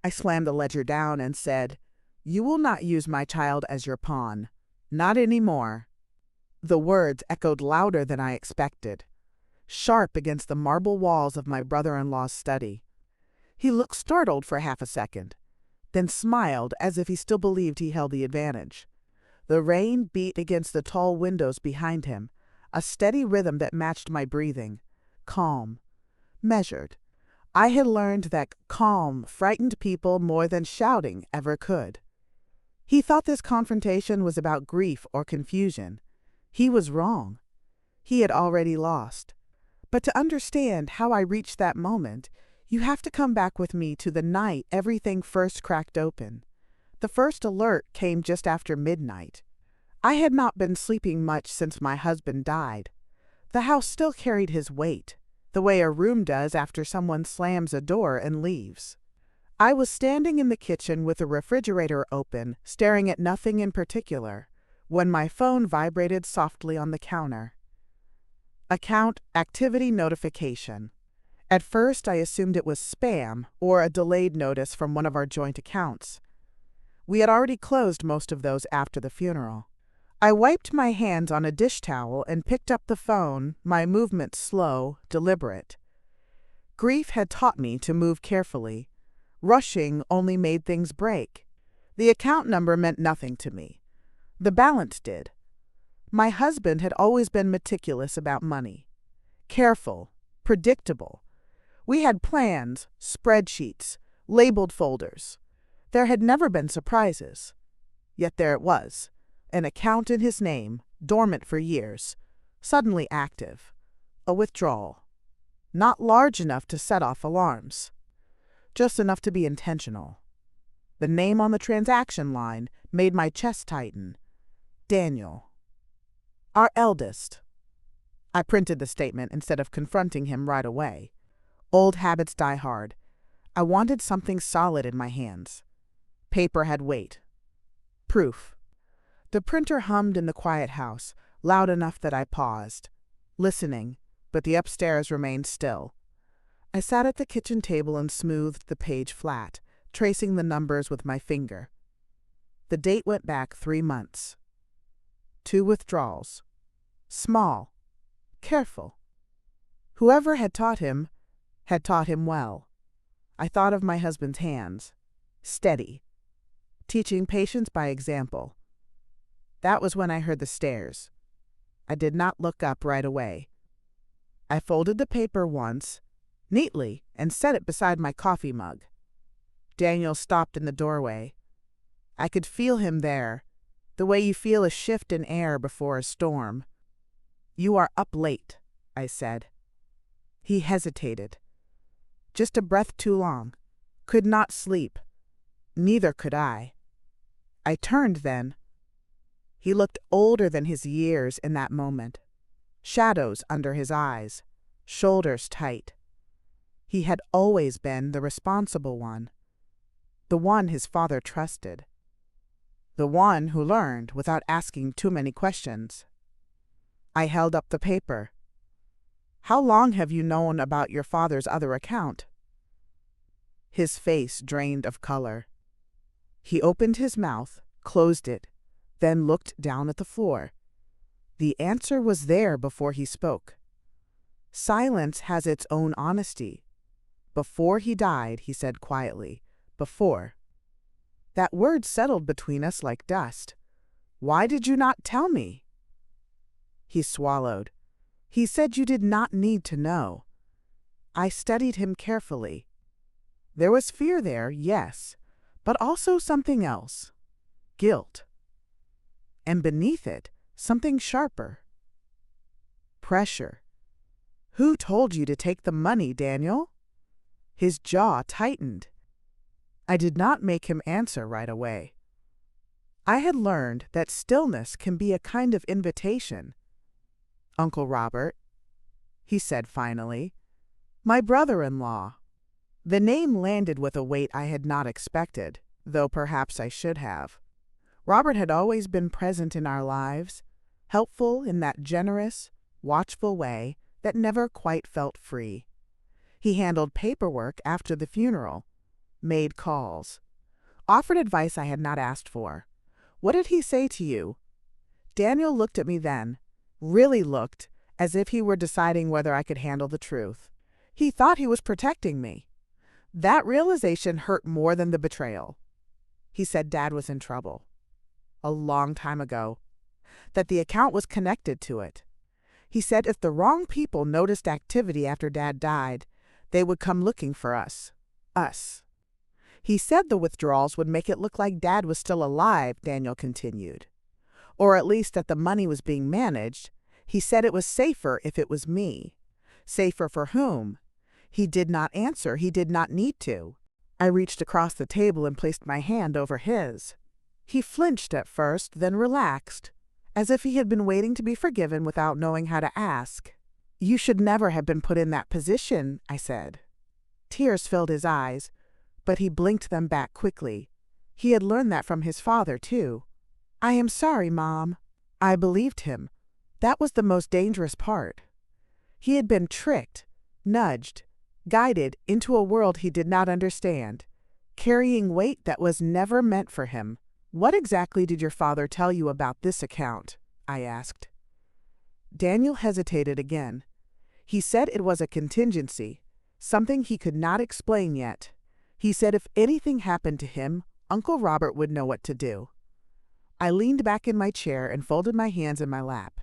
I slammed the ledger down and said, "You will not use my child as your pawn. Not anymore." The words echoed louder than I expected, sharp against the marble walls of my brother-in-law's study. He looked startled for half a second, then smiled as if he still believed he held the advantage. The rain beat against the tall windows behind him, a steady rhythm that matched my breathing, calm, measured. I had learned that calm frightened people more than shouting ever could. He thought this confrontation was about grief or confusion. He was wrong. He had already lost. But to understand how I reached that moment, you have to come back with me to the night everything first cracked open. The first alert came just after midnight. I had not been sleeping much since my husband died. The house still carried his weight, the way a room does after someone slams a door and leaves. I was standing in the kitchen with the refrigerator open, staring at nothing in particular, when my phone vibrated softly on the counter. Account activity notification. At first, I assumed it was spam or a delayed notice from one of our joint accounts. We had already closed most of those after the funeral. I wiped my hands on a dish towel and picked up the phone, my movements slow, deliberate. Grief had taught me to move carefully. Rushing only made things break. The account number meant nothing to me. The balance did. My husband had always been meticulous about money. Careful, predictable. We had plans, spreadsheets, labeled folders. There had never been surprises. Yet there it was, an account in his name, dormant for years, suddenly active. A withdrawal. Not large enough to set off alarms. Just enough to be intentional. The name on the transaction line made my chest tighten. Daniel. Our eldest. I printed the statement instead of confronting him right away. Old habits die hard. I wanted something solid in my hands. Paper had weight. Proof. The printer hummed in the quiet house, loud enough that I paused, listening, but the upstairs remained still. I sat at the kitchen table and smoothed the page flat, tracing the numbers with my finger. The date went back 3 months. 2 withdrawals. Small. Careful. Whoever had taught him well. I thought of my husband's hands. Steady. Teaching patience by example. That was when I heard the stairs. I did not look up right away. I folded the paper once, neatly, and set it beside my coffee mug. Daniel stopped in the doorway. I could feel him there, the way you feel a shift in air before a storm. "You are up late," I said. He hesitated. Just a breath too long. Could not sleep. Neither could I. I turned then. He looked older than his years in that moment. Shadows under his eyes, shoulders tight. He had always been the responsible one, the one his father trusted, the one who learned without asking too many questions. I held up the paper. "How long have you known about your father's other account?" His face drained of color. He opened his mouth, closed it, then looked down at the floor. The answer was there before he spoke. Silence has its own honesty. "Before he died," he said quietly. "Before." That word settled between us like dust. "Why did you not tell me?" He swallowed. "He said you did not need to know." I studied him carefully. There was fear there, yes, but also something else. Guilt. And beneath it, something sharper. Pressure. "Who told you to take the money, Daniel?" His jaw tightened. I did not make him answer right away. I had learned that stillness can be a kind of invitation. "Uncle Robert," he said finally. "My brother-in-law." The name landed with a weight I had not expected, though perhaps I should have. Robert had always been present in our lives, helpful in that generous, watchful way that never quite felt free. He handled paperwork after the funeral, made calls, offered advice I had not asked for. What did he say to you? Daniel looked at me then, really looked, as if he were deciding whether I could handle the truth. He thought he was protecting me. That realization hurt more than the betrayal. He said Dad was in trouble. A long time ago. That the account was connected to it. He said if the wrong people noticed activity after Dad died, they would come looking for us. Us. He said the withdrawals would make it look like Dad was still alive, Daniel continued. Or at least that the money was being managed. He said it was safer if it was me. Safer for whom? He did not answer. He did not need to. I reached across the table and placed my hand over his. He flinched at first, then relaxed, as if he had been waiting to be forgiven without knowing how to ask. You should never have been put in that position, I said. Tears filled his eyes, but he blinked them back quickly. He had learned that from his father, too. I am sorry, Mom. I believed him. That was the most dangerous part. He had been tricked, nudged, guided into a world he did not understand, carrying weight that was never meant for him. What exactly did your father tell you about this account? I asked. Daniel hesitated again. He said it was a contingency, something he could not explain yet. He said if anything happened to him, Uncle Robert would know what to do. I leaned back in my chair and folded my hands in my lap.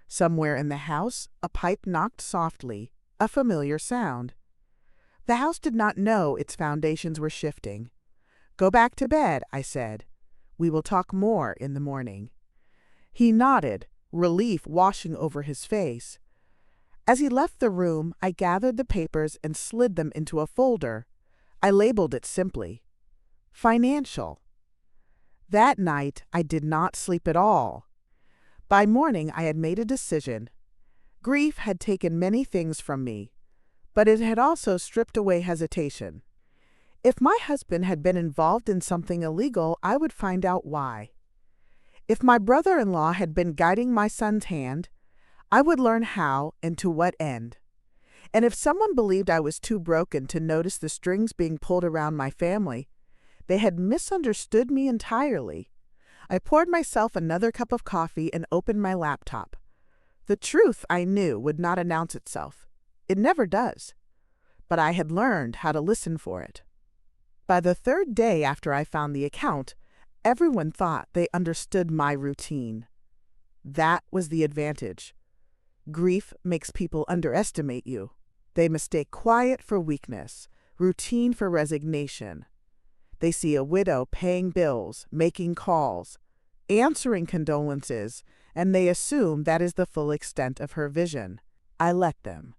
Somewhere in the house, a pipe knocked softly, a familiar sound. The house did not know its foundations were shifting. Go back to bed, I said. We will talk more in the morning. He nodded, relief washing over his face. As he left the room, I gathered the papers and slid them into a folder. I labeled it simply, Financial. That night, I did not sleep at all. By morning, I had made a decision. Grief had taken many things from me, but it had also stripped away hesitation. If my husband had been involved in something illegal, I would find out why. If my brother-in-law had been guiding my son's hand, I would learn how and to what end. And if someone believed I was too broken to notice the strings being pulled around my family, they had misunderstood me entirely. I poured myself another cup of coffee and opened my laptop. The truth, I knew, would not announce itself. It never does. But I had learned how to listen for it. By the third day after I found the account, everyone thought they understood my routine. That was the advantage. Grief makes people underestimate you. They mistake quiet for weakness, routine for resignation. They see a widow paying bills, making calls, answering condolences, and they assume that is the full extent of her vision. I let them.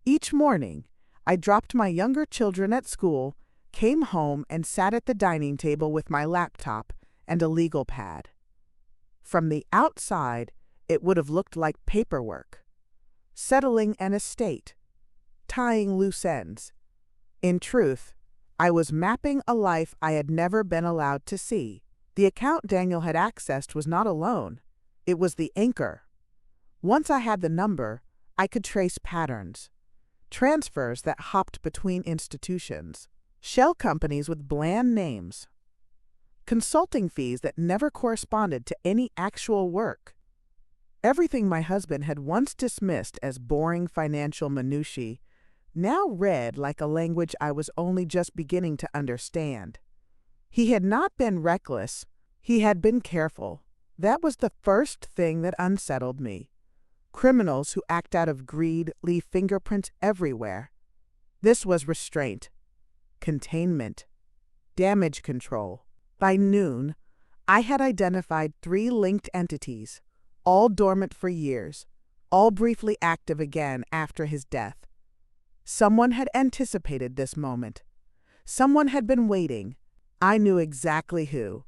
Each morning, I dropped my younger children at school, came home, and sat at the dining table with my laptop and a legal pad. From the outside, it would have looked like paperwork. Settling an estate. Tying loose ends. In truth, I was mapping a life I had never been allowed to see. The account Daniel had accessed was not alone. It was the anchor. Once I had the number, I could trace patterns. Transfers that hopped between institutions. Shell companies with bland names. Consulting fees that never corresponded to any actual work. Everything my husband had once dismissed as boring financial minutiae now read like a language I was only just beginning to understand. He had not been reckless. He had been careful. That was the first thing that unsettled me. Criminals who act out of greed leave fingerprints everywhere. This was restraint, containment, damage control. By noon, I had identified 3 linked entities, all dormant for years, all briefly active again after his death. Someone had anticipated this moment. Someone had been waiting. I knew exactly who.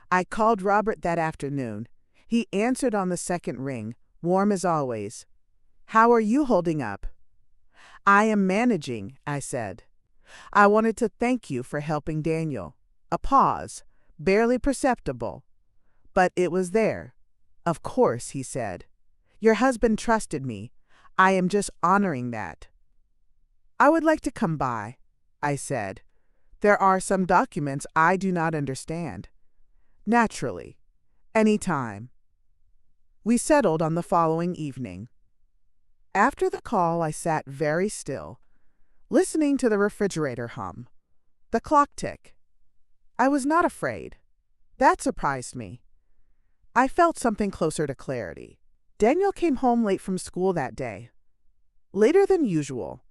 I called Robert that afternoon. He answered on the second ring, warm as always. How are you holding up? I am managing, I said. I wanted to thank you for helping Daniel. A pause, barely perceptible. But it was there. Of course, he said. Your husband trusted me. I am just honoring that. I would like to come by, I said. There are some documents I do not understand. Naturally. Any time. We settled on the following evening. After the call, I sat very still, listening to the refrigerator hum, the clock tick. I was not afraid. That surprised me. I felt something closer to clarity. Daniel came home late from school that day. Later than usual.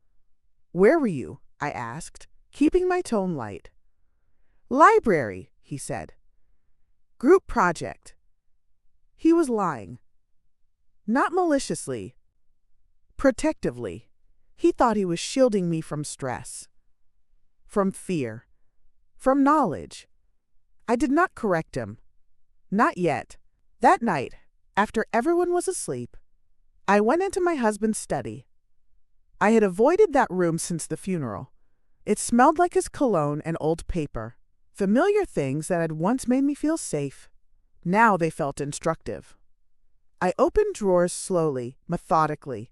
Where were you? I asked, keeping my tone light. Library, he said. Group project. He was lying. Not maliciously. Protectively. He thought he was shielding me from stress. From fear. From knowledge. I did not correct him. Not yet. That night, after everyone was asleep, I went into my husband's study. I had avoided that room since the funeral. It smelled like his cologne and old paper. Familiar things that had once made me feel safe. Now they felt instructive. I opened drawers slowly, methodically.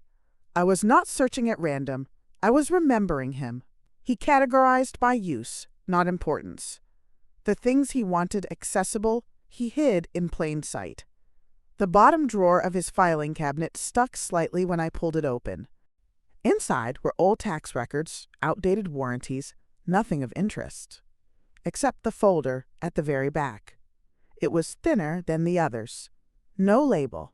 I was not searching at random. I was remembering him. He categorized by use, not importance. The things he wanted accessible, he hid in plain sight. The bottom drawer of his filing cabinet stuck slightly when I pulled it open. Inside were old tax records, outdated warranties, nothing of interest, except the folder at the very back. It was thinner than the others. No label.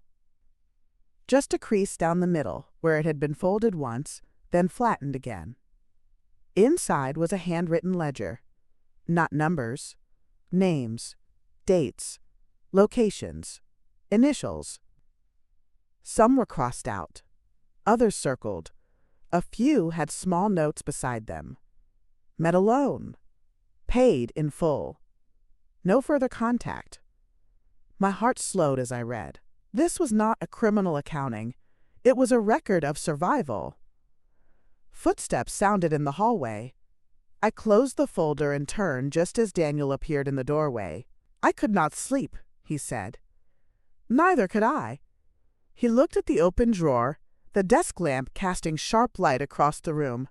Just a crease down the middle, where it had been folded once, then flattened again. Inside was a handwritten ledger. Not numbers. Names. Dates. Locations. Initials. Some were crossed out. Others circled. A few had small notes beside them. Met alone. Paid in full. No further contact. My heart slowed as I read. This was not a criminal accounting. It was a record of survival. Footsteps sounded in the hallway. I closed the folder and turned just as Daniel appeared in the doorway. I could not sleep, he said. Neither could I. He looked at the open drawer, the desk lamp casting sharp light across the room.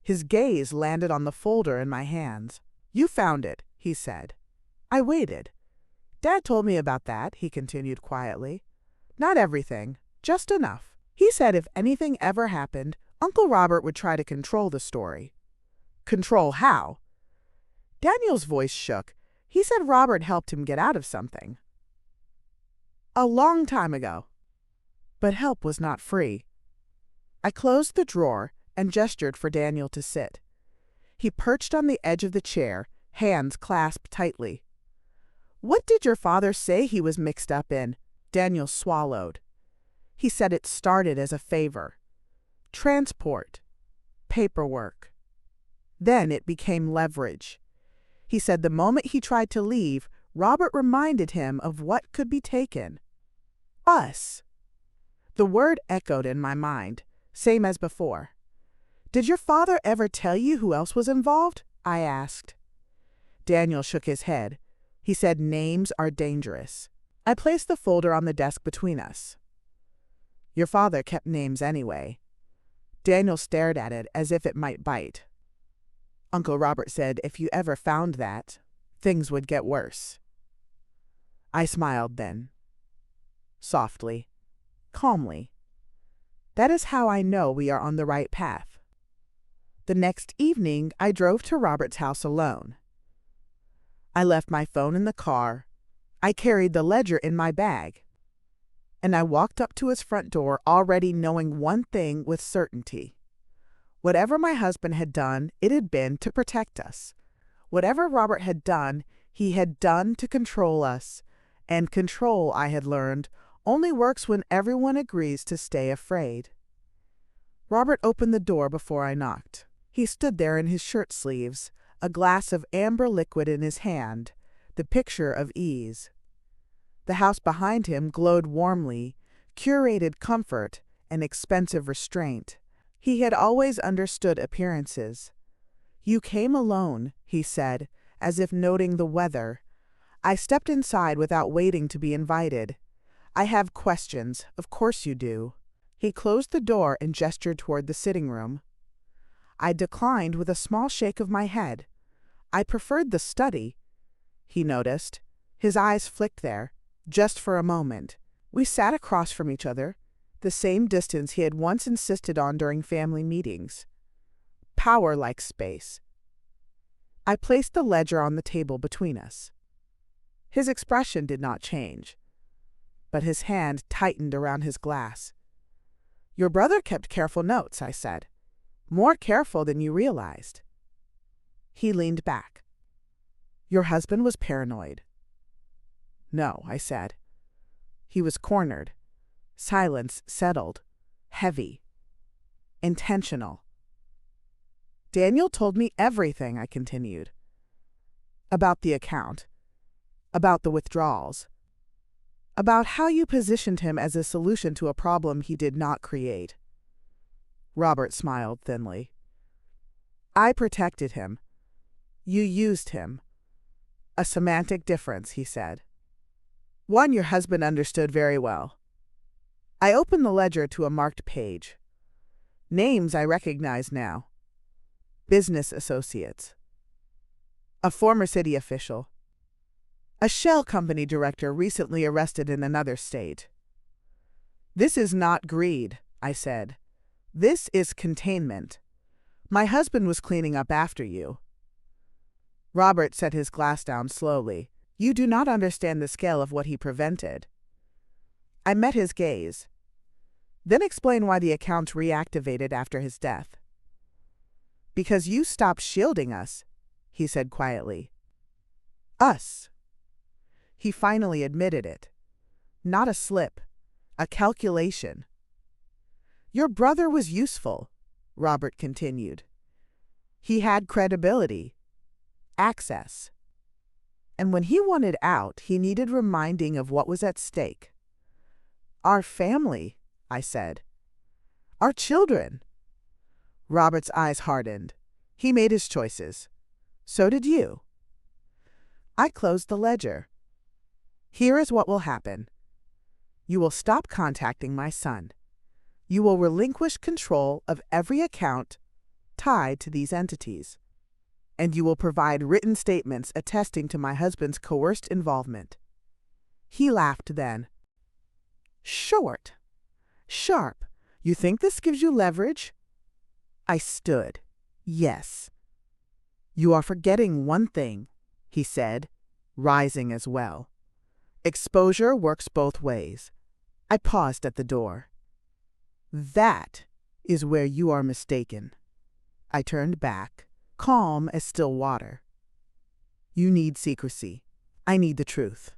His gaze landed on the folder in my hands. You found it, he said. I waited. Dad told me about that, he continued quietly. Not everything, just enough. He said if anything ever happened, Uncle Robert would try to control the story. Control how? Daniel's voice shook. He said Robert helped him get out of something. A long time ago. But help was not free. I closed the drawer and gestured for Daniel to sit. He perched on the edge of the chair, hands clasped tightly. What did your father say he was mixed up in? Daniel swallowed. He said it started as a favor. Transport. Paperwork. Then it became leverage. He said the moment he tried to leave, Robert reminded him of what could be taken. Us. The word echoed in my mind, same as before. Did your father ever tell you who else was involved? I asked. Daniel shook his head. He said names are dangerous. I placed the folder on the desk between us. Your father kept names anyway. Daniel stared at it as if it might bite. Uncle Robert said if you ever found that, things would get worse. I smiled then. Softly. Calmly. That is how I know we are on the right path. The next evening, I drove to Robert's house alone. I left my phone in the car. I carried the ledger in my bag. And I walked up to his front door already knowing one thing with certainty. Whatever my husband had done, it had been to protect us. Whatever Robert had done, he had done to control us. And control, I had learned, only works when everyone agrees to stay afraid. Robert opened the door before I knocked. He stood there in his shirt sleeves, a glass of amber liquid in his hand, the picture of ease. The house behind him glowed warmly, curated comfort and expensive restraint. He had always understood appearances. You came alone, he said, as if noting the weather. I stepped inside without waiting to be invited. I have questions, of course you do. He closed the door and gestured toward the sitting room. I declined with a small shake of my head. I preferred the study, he noticed. His eyes flicked there, just for a moment. We sat across from each other, the same distance he had once insisted on during family meetings. Power like space. I placed the ledger on the table between us. His expression did not change, but his hand tightened around his glass. Your brother kept careful notes, I said. More careful than you realized. He leaned back. Your husband was paranoid. No, I said. He was cornered. Silence settled. Heavy. Intentional. Daniel told me everything, I continued. About the account. About the withdrawals. About how you positioned him as a solution to a problem he did not create. Robert smiled thinly. I protected him. You used him. A semantic difference, he said. One your husband understood very well. I opened the ledger to a marked page. Names I recognize now. Business associates. A former city official. A shell company director recently arrested in another state. This is not greed, I said. This is containment. My husband was cleaning up after you. Robert set his glass down slowly. You do not understand the scale of what he prevented. I met his gaze. Then explain why the accounts reactivated after his death. Because you stopped shielding us, he said quietly. Us. He finally admitted it. Not a slip, a calculation. Your brother was useful, Robert continued. He had credibility, access. And when he wanted out, he needed reminding of what was at stake. Our family, I said. Our children. Robert's eyes hardened. He made his choices. So did you. I closed the ledger. Here is what will happen. You will stop contacting my son. You will relinquish control of every account tied to these entities. And you will provide written statements attesting to my husband's coerced involvement. He laughed then. Short. Sharp. You think this gives you leverage? I stood. Yes. You are forgetting one thing, he said, rising as well. Exposure works both ways. I paused at the door. That is where you are mistaken. I turned back, calm as still water. You need secrecy. I need the truth.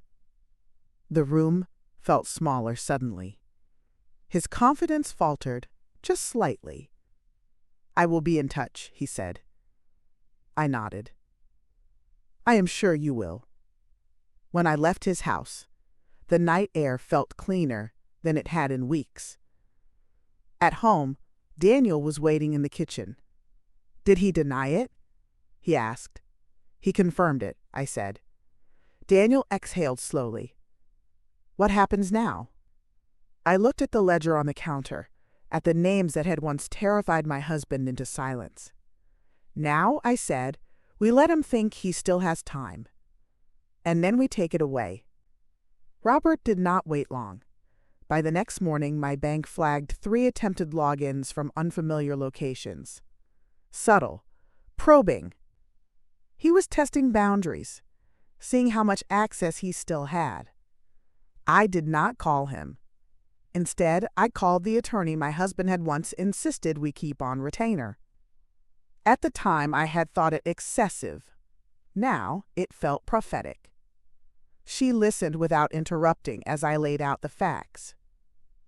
The room felt smaller suddenly. His confidence faltered, just slightly. I will be in touch, he said. I nodded. I am sure you will. When I left his house, the night air felt cleaner than it had in weeks. At home, Daniel was waiting in the kitchen. Did he deny it? He asked. He confirmed it, I said. Daniel exhaled slowly. What happens now? I looked at the ledger on the counter, at the names that had once terrified my husband into silence. Now, I said, we let him think he still has time. And then we take it away. Robert did not wait long. By the next morning, my bank flagged 3 attempted logins from unfamiliar locations. Subtle. Probing. He was testing boundaries, seeing how much access he still had. I did not call him. Instead, I called the attorney my husband had once insisted we keep on retainer. At the time, I had thought it excessive. Now, it felt prophetic. She listened without interrupting as I laid out the facts.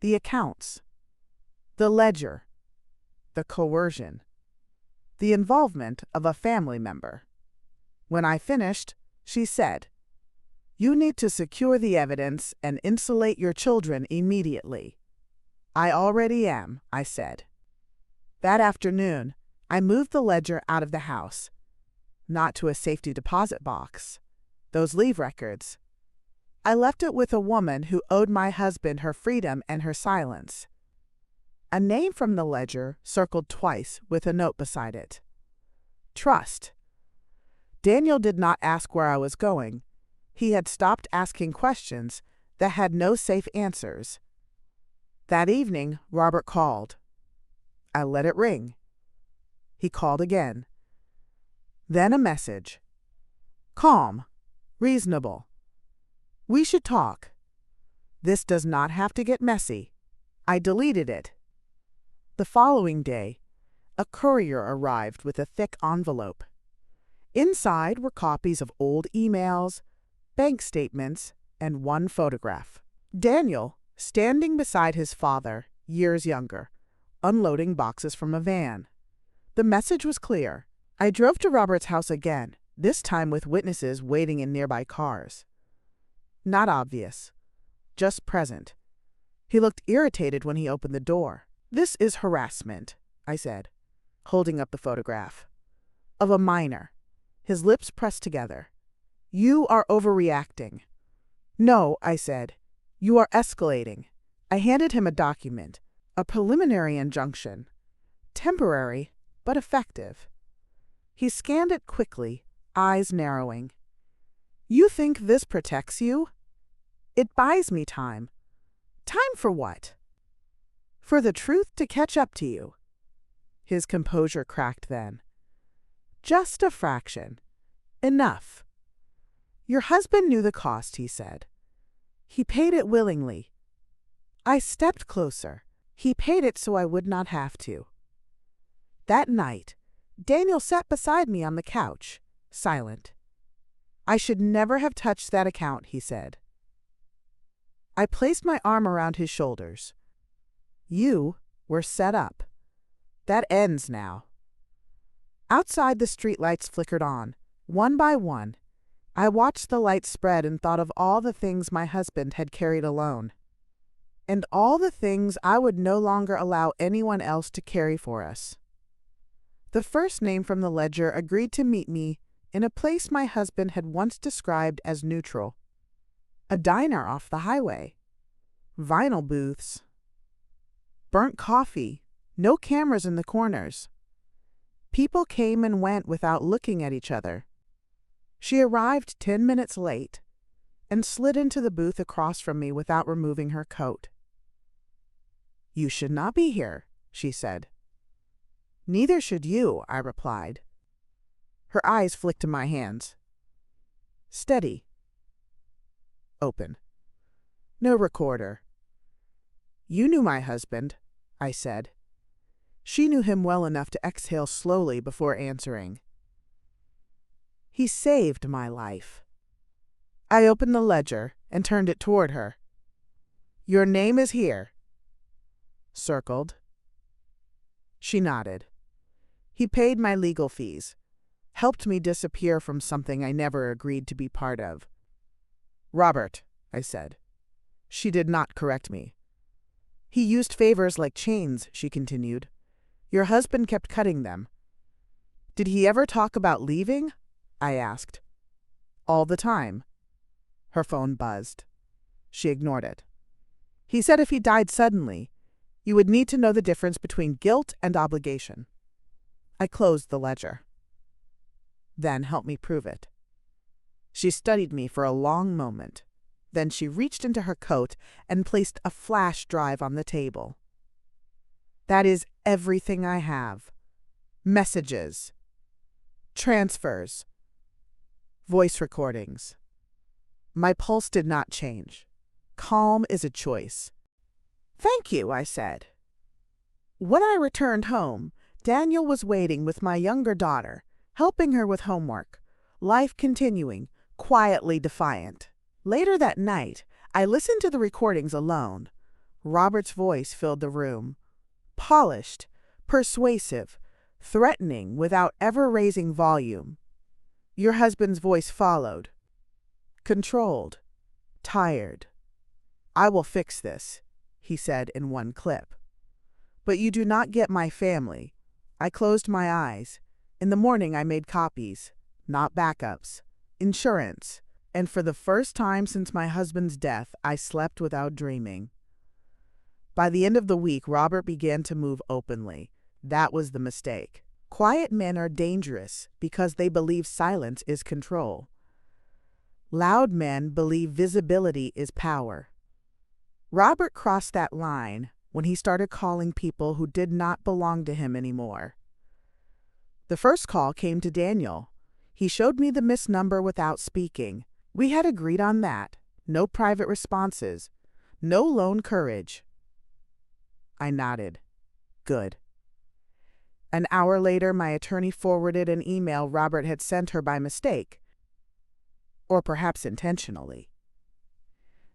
The accounts. The ledger. The coercion. The involvement of a family member. When I finished, she said, You need to secure the evidence and insulate your children immediately. I already am, I said. That afternoon, I moved the ledger out of the house. Not to a safety deposit box. Those leave records. I left it with a woman who owed my husband her freedom and her silence. A name from the ledger circled twice with a note beside it. Trust. Daniel did not ask where I was going. He had stopped asking questions that had no safe answers. That evening, Robert called. I let it ring. He called again. Then a message. Calm. Reasonable. We should talk. This does not have to get messy. I deleted it. The following day, a courier arrived with a thick envelope. Inside were copies of old emails, bank statements, and one photograph. Daniel, standing beside his father, years younger, unloading boxes from a van. The message was clear. I drove to Robert's house again, this time with witnesses waiting in nearby cars. Not obvious, just present. He looked irritated when he opened the door. This is harassment, I said, holding up the photograph. Of a minor, his lips pressed together. You are overreacting. No, I said. You are escalating. I handed him a document, a preliminary injunction. Temporary, but effective. He scanned it quickly, eyes narrowing. You think this protects you? It buys me time. Time for what? For the truth to catch up to you. His composure cracked then. Just a fraction. Enough. Your husband knew the cost, he said. He paid it willingly. I stepped closer. He paid it so I would not have to. That night, Daniel sat beside me on the couch, silent. I should never have touched that account, he said. I placed my arm around his shoulders. You were set up. That ends now. Outside, the streetlights flickered on, one by one. I watched the lights spread and thought of all the things my husband had carried alone, and all the things I would no longer allow anyone else to carry for us. The first name from the ledger agreed to meet me in a place my husband had once described as neutral. A diner off the highway. Vinyl booths. Burnt coffee. No cameras in the corners. People came and went without looking at each other. She arrived 10 minutes late and slid into the booth across from me without removing her coat. You should not be here, she said. Neither should you, I replied. Her eyes flicked to my hands. Steady. Open. No recorder. You knew my husband, I said. She knew him well enough to exhale slowly before answering. He saved my life. I opened the ledger and turned it toward her. Your name is here. Circled. She nodded. He paid my legal fees, helped me disappear from something I never agreed to be part of. Robert, I said. She did not correct me. He used favors like chains, she continued. Your husband kept cutting them. Did he ever talk about leaving? I asked. All the time. Her phone buzzed. She ignored it. He said if he died suddenly, you would need to know the difference between guilt and obligation. I closed the ledger. Then help me prove it. She studied me for a long moment. Then she reached into her coat and placed a flash drive on the table. That is everything I have. Messages. Transfers. Voice recordings. My pulse did not change. Calm is a choice. Thank you, I said. When I returned home, Daniel was waiting with my younger daughter, helping her with homework, life continuing, quietly defiant. Later that night, I listened to the recordings alone. Robert's voice filled the room. Polished, persuasive, threatening without ever raising volume. Your husband's voice followed. Controlled, tired. I will fix this, he said in one clip. But you do not get my family. I closed my eyes. In the morning I made copies, not backups, insurance, and for the first time since my husband's death, I slept without dreaming. By the end of the week, Robert began to move openly. That was the mistake. Quiet men are dangerous because they believe silence is control. Loud men believe visibility is power. Robert crossed that line when he started calling people who did not belong to him anymore. The first call came to Daniel. He showed me the missed number without speaking. We had agreed on that. No private responses. No lone courage. I nodded. Good. An hour later, my attorney forwarded an email Robert had sent her by mistake, or perhaps intentionally.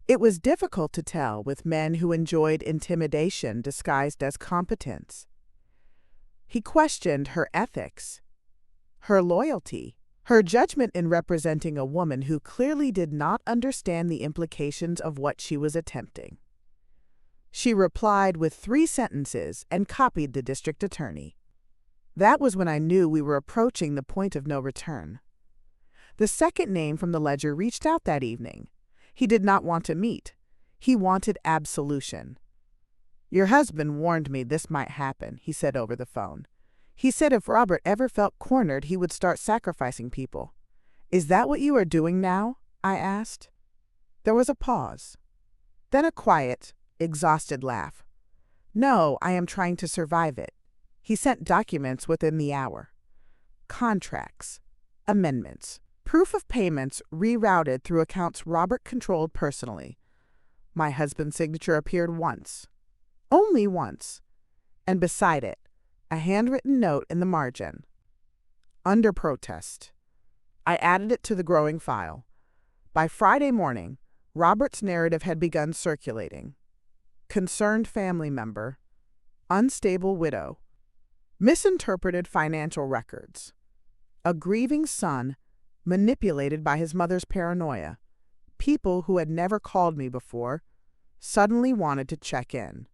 It was difficult to tell with men who enjoyed intimidation disguised as competence. He questioned her ethics, her loyalty, her judgment in representing a woman who clearly did not understand the implications of what she was attempting. She replied with 3 sentences and copied the district attorney. That was when I knew we were approaching the point of no return. The second name from the ledger reached out that evening. He did not want to meet. He wanted absolution. Your husband warned me this might happen, he said over the phone. He said if Robert ever felt cornered, he would start sacrificing people. Is that what you are doing now? I asked. There was a pause. Then a quiet, exhausted laugh. No, I am trying to survive it. He sent documents within the hour. Contracts, amendments, proof of payments rerouted through accounts Robert controlled personally. My husband's signature appeared once. Only once. And beside it, a handwritten note in the margin. Under protest. I added it to the growing file. By Friday morning, Robert's narrative had begun circulating. Concerned family member, unstable widow, misinterpreted financial records, a grieving son manipulated by his mother's paranoia. People who had never called me before suddenly wanted to check in.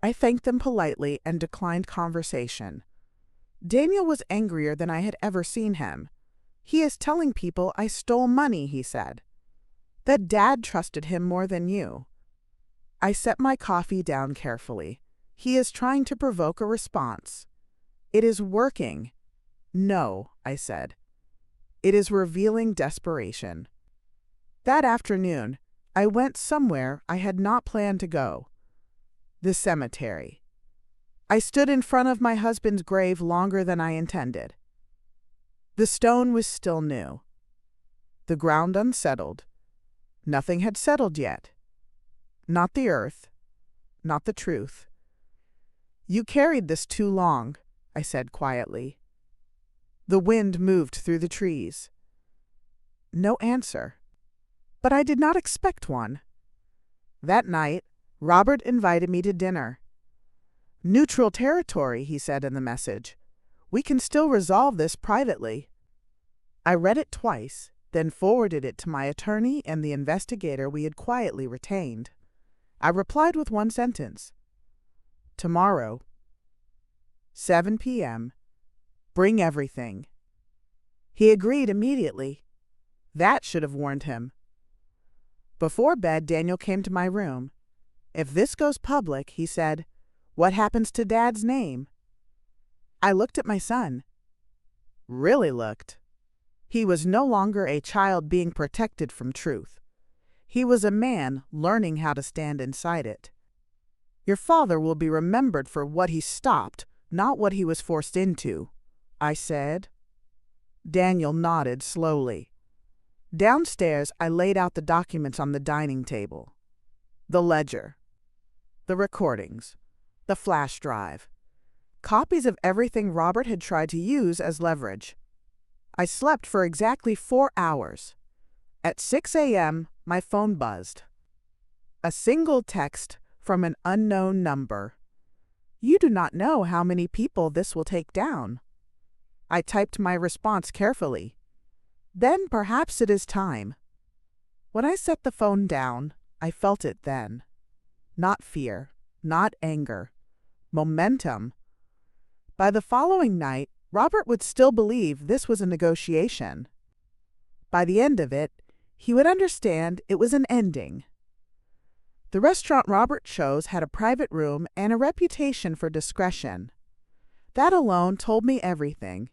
I thanked them politely and declined conversation. Daniel was angrier than I had ever seen him. He is telling people I stole money, he said. That Dad trusted him more than you. I set my coffee down carefully. He is trying to provoke a response. It is working. No, I said. It is revealing desperation. That afternoon, I went somewhere I had not planned to go. The cemetery. I stood in front of my husband's grave longer than I intended. The stone was still new. The ground unsettled. Nothing had settled yet. Not the earth. Not the truth. You carried this too long, I said quietly. The wind moved through the trees. No answer. But I did not expect one. That night, Robert invited me to dinner. Neutral territory, he said in the message. We can still resolve this privately. I read it twice, then forwarded it to my attorney and the investigator we had quietly retained. I replied with one sentence. Tomorrow, 7 p.m., bring everything. He agreed immediately. That should have warned him. Before bed, Daniel came to my room. If this goes public, he said, what happens to Dad's name? I looked at my son. Really looked. He was no longer a child being protected from truth. He was a man learning how to stand inside it. Your father will be remembered for what he stopped, not what he was forced into, I said. Daniel nodded slowly. Downstairs, I laid out the documents on the dining table. The ledger, the recordings, the flash drive, copies of everything Robert had tried to use as leverage. I slept for exactly 4 hours. At 6 a.m., my phone buzzed. A single text from an unknown number. You do not know how many people this will take down. I typed my response carefully. Then perhaps it is time. When I set the phone down, I felt it then. Not fear, not anger. Momentum. By the following night, Robert would still believe this was a negotiation. By the end of it, he would understand it was an ending. The restaurant Robert chose had a private room and a reputation for discretion. That alone told me everything.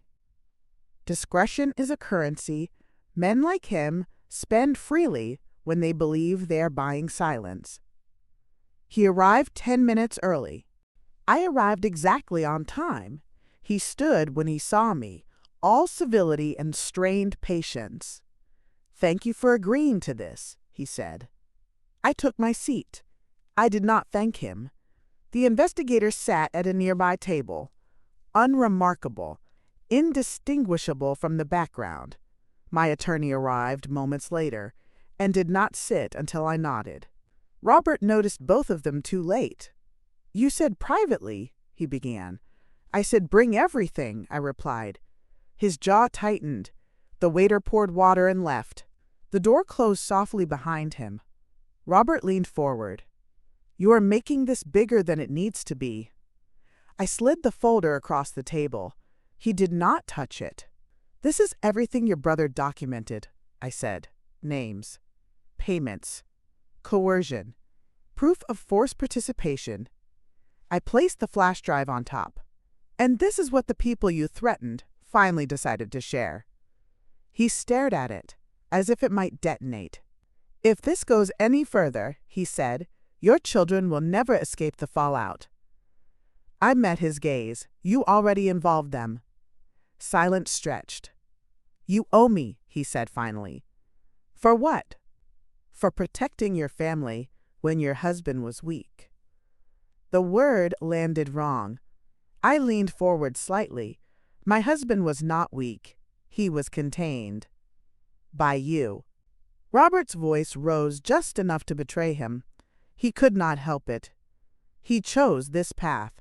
Discretion is a currency. Men like him spend freely when they believe they are buying silence. He arrived 10 minutes early. I arrived exactly on time. He stood when he saw me, all civility and strained patience. "Thank you for agreeing to this," he said. I took my seat. I did not thank him. The investigator sat at a nearby table, unremarkable, indistinguishable from the background. My attorney arrived moments later and did not sit until I nodded. Robert noticed both of them too late. "You said privately," he began. "I said bring everything," I replied. His jaw tightened. The waiter poured water and left. The door closed softly behind him. Robert leaned forward. "You are making this bigger than it needs to be." I slid the folder across the table. He did not touch it. "This is everything your brother documented," I said. "Names, payments, coercion, proof of forced participation." I placed the flash drive on top. "And this is what the people you threatened finally decided to share." He stared at it, as if it might detonate. "If this goes any further," he said, "your children will never escape the fallout." I met his gaze. "You already involved them." Silence stretched. "You owe me," he said finally. "For what?" "For protecting your family when your husband was weak." The word landed wrong. I leaned forward slightly. "My husband was not weak. He was contained. By you." Robert's voice rose just enough to betray him. He could not help it. "He chose this path."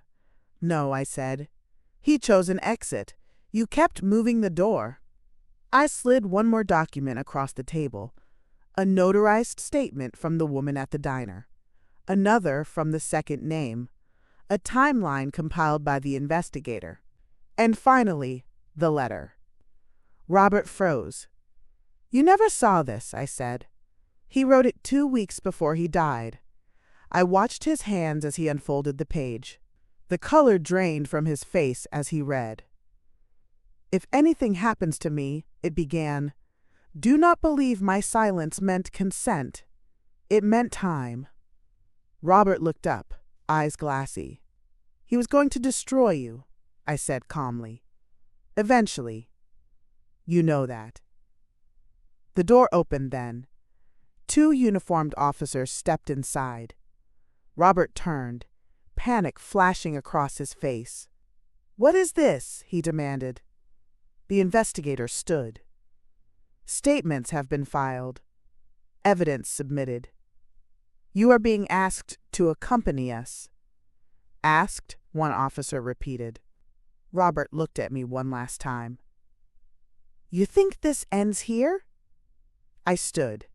"No," I said. "He chose an exit. You kept moving the door." I slid one more document across the table. A notarized statement from the woman at the diner. Another from the second name. A timeline compiled by the investigator. And finally, the letter. Robert froze. "You never saw this," I said. "He wrote it 2 weeks before he died." I watched his hands as he unfolded the page. The color drained from his face as he read. "If anything happens to me," it began, "do not believe my silence meant consent. It meant time." Robert looked up, eyes glassy. "He was going to destroy you," I said calmly. "Eventually. You know that." The door opened then. 2 uniformed officers stepped inside. Robert turned, panic flashing across his face. "What is this?" he demanded. The investigator stood. "Statements have been filed. Evidence submitted. You are being asked to accompany us." "Asked?" one officer repeated. Robert looked at me one last time. "You think this ends here?" I stood.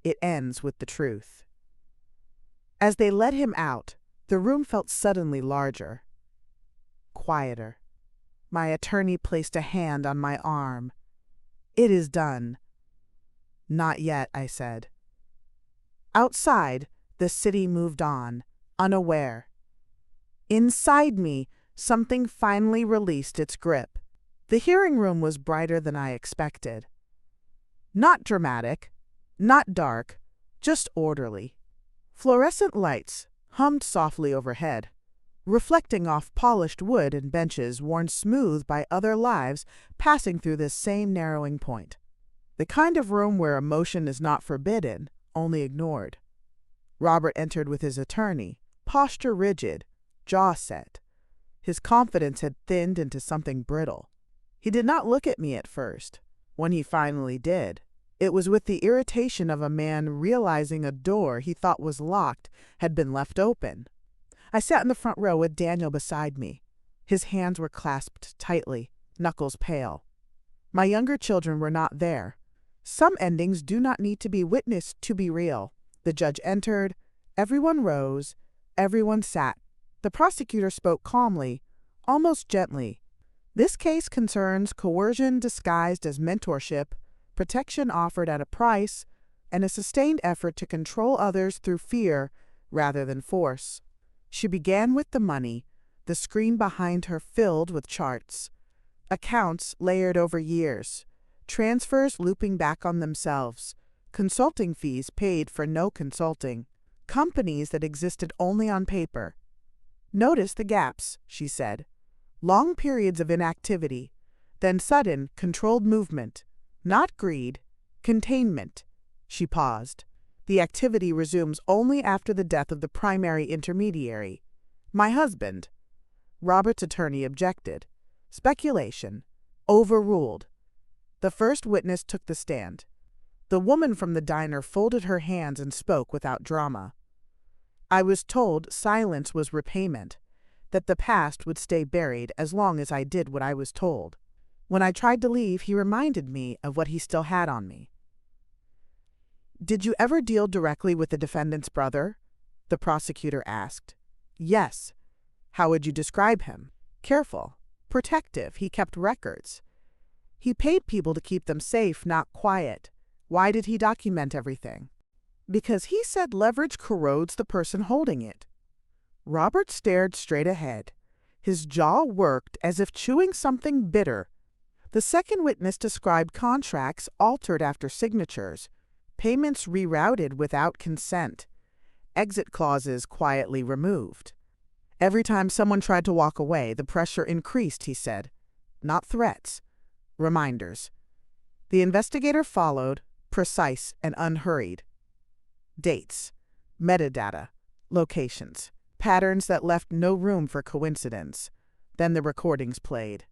"It ends with the truth." As they let him out, the room felt suddenly larger, quieter. My attorney placed a hand on my arm. "It is done." "Not yet," I said. Outside, the city moved on, unaware. Inside me, something finally released its grip. The hearing room was brighter than I expected. Not dramatic, not dark, just orderly. Fluorescent lights hummed softly overhead, reflecting off polished wood and benches worn smooth by other lives passing through this same narrowing point. The kind of room where emotion is not forbidden, only ignored. Robert entered with his attorney, posture rigid, jaw set. His confidence had thinned into something brittle. He did not look at me at first. When he finally did, it was with the irritation of a man realizing a door he thought was locked had been left open. I sat in the front row with Daniel beside me. His hands were clasped tightly, knuckles pale. My younger children were not there. Some endings do not need to be witnessed to be real. The judge entered. Everyone rose. Everyone sat. The prosecutor spoke calmly, almost gently. "This case concerns coercion disguised as mentorship, protection offered at a price, and a sustained effort to control others through fear rather than force." She began with the money, the screen behind her filled with charts. Accounts layered over years, transfers looping back on themselves, consulting fees paid for no consulting, companies that existed only on paper. "Notice the gaps," she said. "Long periods of inactivity, then sudden, controlled movement. Not greed, containment." She paused. "The activity resumes only after the death of the primary intermediary. My husband." Robert's attorney objected. Speculation. Overruled. The first witness took the stand. The woman from the diner folded her hands and spoke without drama. "I was told silence was repayment, that the past would stay buried as long as I did what I was told. When I tried to leave, he reminded me of what he still had on me." "Did you ever deal directly with the defendant's brother?" the prosecutor asked. "Yes." "How would you describe him?" "Careful. Protective. He kept records." "He paid people to keep them safe, not quiet. Why did he document everything?" "Because he said leverage corrodes the person holding it." Robert stared straight ahead. His jaw worked as if chewing something bitter. The second witness described contracts altered after signatures, payments rerouted without consent, exit clauses quietly removed. "Every time someone tried to walk away, the pressure increased," he said. "Not threats, reminders." The investigator followed, precise and unhurried. Dates, metadata, locations, patterns that left no room for coincidence. Then the recordings played.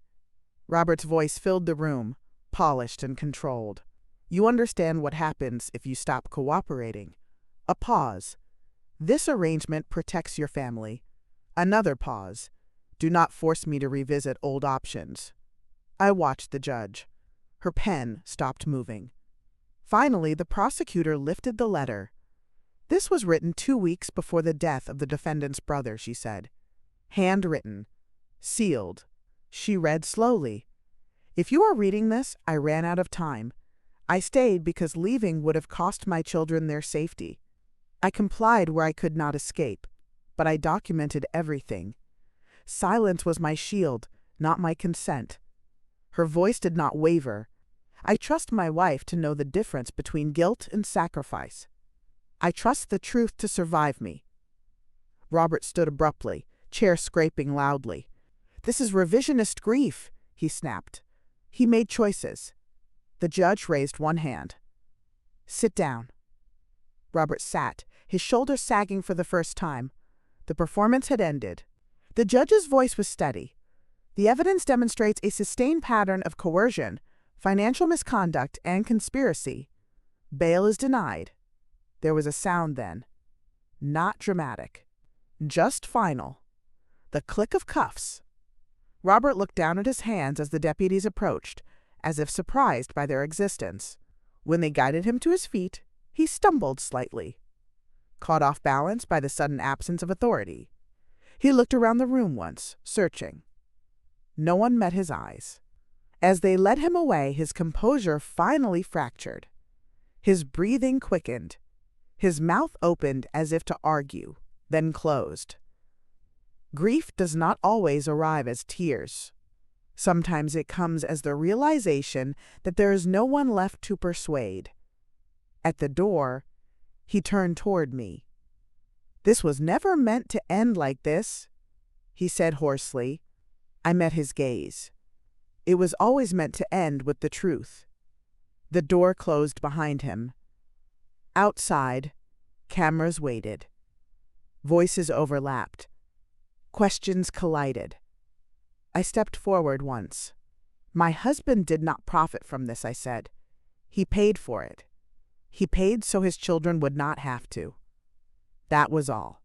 Robert's voice filled the room, polished and controlled. "You understand what happens if you stop cooperating." A pause. "This arrangement protects your family." Another pause. "Do not force me to revisit old options." I watched the judge. Her pen stopped moving. Finally, the prosecutor lifted the letter. "This was written 2 weeks before the death of the defendant's brother," she said. "Handwritten. Sealed." She read slowly. "If you are reading this, I ran out of time. I stayed because leaving would have cost my children their safety. I complied where I could not escape, but I documented everything. Silence was my shield, not my consent." Her voice did not waver. "I trust my wife to know the difference between guilt and sacrifice. I trust the truth to survive me." Robert stood abruptly, chair scraping loudly. "This is revisionist grief," he snapped. "He made choices." The judge raised one hand. "Sit down." Robert sat, his shoulders sagging for the first time. The performance had ended. The judge's voice was steady. "The evidence demonstrates a sustained pattern of coercion, financial misconduct, and conspiracy. Bail is denied." There was a sound then. Not dramatic. Just final. The click of cuffs. Robert looked down at his hands as the deputies approached, as if surprised by their existence. When they guided him to his feet, he stumbled slightly, caught off balance by the sudden absence of authority. He looked around the room once, searching. No one met his eyes. As they led him away, his composure finally fractured. His breathing quickened. His mouth opened as if to argue, then closed. Grief does not always arrive as tears. Sometimes it comes as the realization that there is no one left to persuade. At the door, he turned toward me. "This was never meant to end like this," he said hoarsely. I met his gaze. "It was always meant to end with the truth." The door closed behind him. Outside, cameras waited. Voices overlapped. Questions collided. I stepped forward once. "My husband did not profit from this," I said. "He paid for it. He paid so his children would not have to." That was all.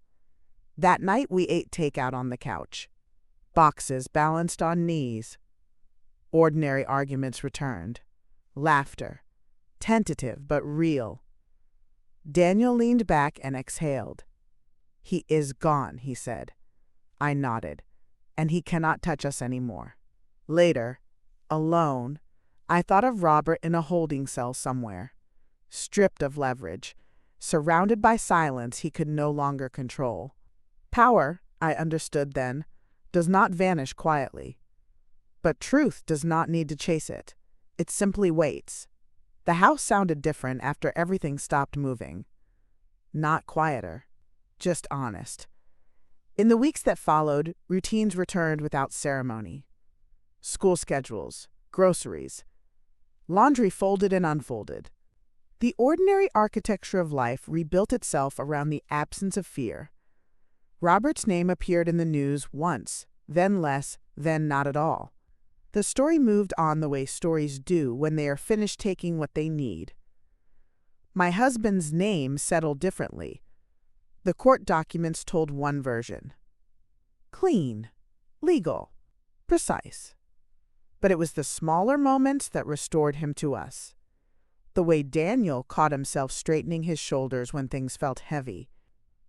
That night we ate takeout on the couch. Boxes balanced on knees. Ordinary arguments returned. Laughter. Tentative but real. Daniel leaned back and exhaled. "He is gone," he said. I nodded. "And he cannot touch us anymore." Later, alone, I thought of Robert in a holding cell somewhere, stripped of leverage, surrounded by silence he could no longer control. Power, I understood then, does not vanish quietly. But truth does not need to chase it. It simply waits. The house sounded different after everything stopped moving. Not quieter, just honest. In the weeks that followed, routines returned without ceremony. School schedules, groceries, laundry folded and unfolded. The ordinary architecture of life rebuilt itself around the absence of fear. Robert's name appeared in the news once, then less, then not at all. The story moved on the way stories do when they are finished taking what they need. My husband's name settled differently. The court documents told one version. Clean, legal, precise. But it was the smaller moments that restored him to us. The way Daniel caught himself straightening his shoulders when things felt heavy.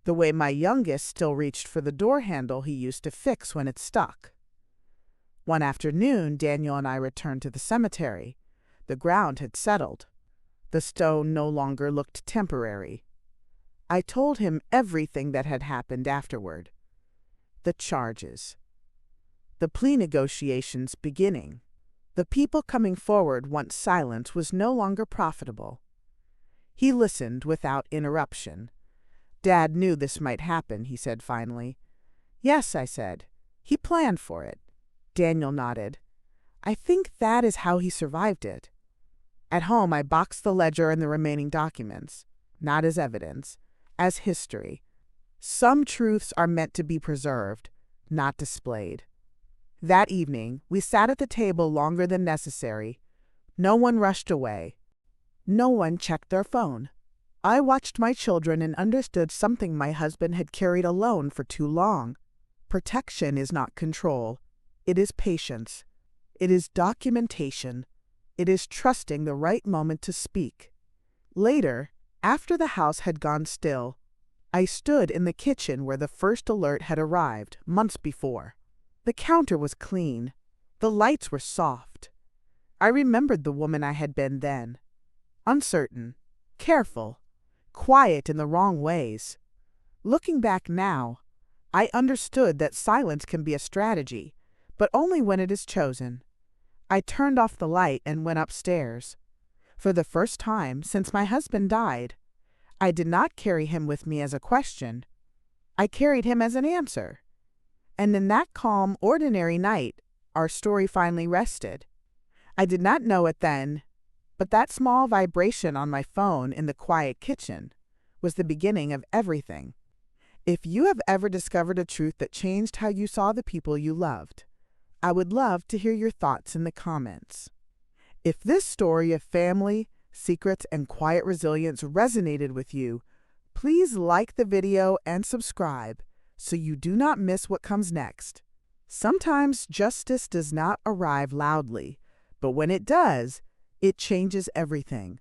The way my youngest still reached for the door handle he used to fix when it stuck. One afternoon, Daniel and I returned to the cemetery. The ground had settled. The stone no longer looked temporary. I told him everything that had happened afterward. The charges. The plea negotiations beginning. The people coming forward once silence was no longer profitable. He listened without interruption. Dad knew this might happen, he said finally. Yes, I said. He planned for it. Daniel nodded. I think that is how he survived it. At home, I boxed the ledger and the remaining documents, not as evidence, as history. Some truths are meant to be preserved, not displayed. That evening, we sat at the table longer than necessary. No one rushed away. No one checked their phone. I watched my children and understood something my husband had carried alone for too long. Protection is not control. It is patience. It is documentation. It is trusting the right moment to speak. Later, after the house had gone still, I stood in the kitchen where the first alert had arrived months before. The counter was clean. The lights were soft. I remembered the woman I had been then. Uncertain, careful, quiet in the wrong ways. Looking back now, I understood that silence can be a strategy, but only when it is chosen. I turned off the light and went upstairs. For the first time since my husband died, I did not carry him with me as a question. I carried him as an answer. And in that calm, ordinary night, our story finally rested. I did not know it then, but that small vibration on my phone in the quiet kitchen was the beginning of everything. If you have ever discovered a truth that changed how you saw the people you loved, I would love to hear your thoughts in the comments. If this story of family, secrets, and quiet resilience resonated with you, please like the video and subscribe so you do not miss what comes next. Sometimes justice does not arrive loudly, but when it does, it changes everything.